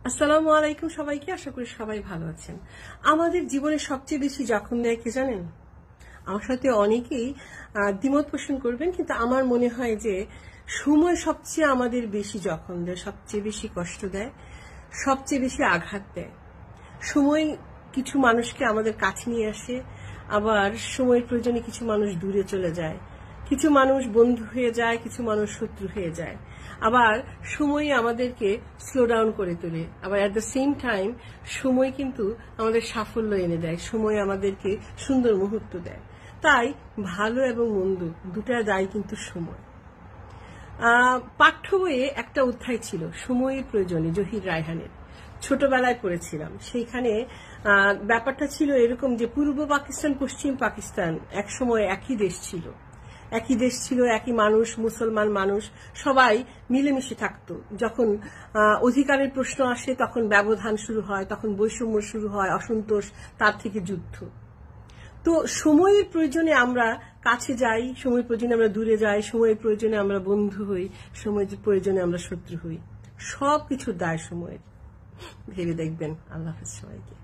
আসসালামু আলাইকুম সবাইকে। আশা করি সবাই ভালো আছেন। আমাদের জীবনে সবচেয়ে বেশি যখন দেয় কি জানেন? আমার সাথে অনেকেই দ্বিমত পোষণ করবেন, কিন্তু আমার মনে হয় যে সময় সবচেয়ে আমাদের বেশি যখন দেয়, সবচেয়ে বেশি কষ্ট দেয়, সবচেয়ে বেশি আঘাত দেয়। সময় কিছু মানুষকে আমাদের কাছে নিয়ে আসে, আবার সময়ের প্রয়োজনে কিছু মানুষ দূরে চলে যায়, কিছু মানুষ বন্ধু হয়ে যায়, কিছু মানুষ শত্রু হয়ে যায়। আবার সময় আমাদেরকে স্লো ডাউন করে তোলে, আবার অ্যাট দ্য সেম টাইম সময় কিন্তু আমাদের সাফল্য এনে দেয়, সময় আমাদেরকে সুন্দর মুহূর্ত দেয়। তাই ভালো এবং মন্দ দুটার দায় কিন্তু সময়। পাঠ্য বইয়ে একটা অধ্যায় ছিল সময়ের প্রয়োজনে, জহির রায়হানের, ছোটবেলায় পড়েছিলাম। সেইখানে ব্যাপারটা ছিল এরকম যে পূর্ব পাকিস্তান পশ্চিম পাকিস্তান একসময় একই দেশ ছিল, একই মানুষ, মুসলমান মানুষ, সবাই মিলেমিশে থাকতো। যখন অধিকারের প্রশ্ন আসে তখন ব্যবধান শুরু হয়, তখন বৈষম্য শুরু হয়, অসন্তোষ, তার থেকে যুদ্ধ। তো সময়ের প্রয়োজনে আমরা কাছে যাই, সময়ের প্রয়োজনে আমরা দূরে যাই, সময়ের প্রয়োজনে আমরা বন্ধু হই, সময়ের প্রয়োজনে আমরা শত্রু হই। সবকিছুর দায় সময়ের। ভেবে দেখবেন। আল্লাহ হাফেজ সবাইকে।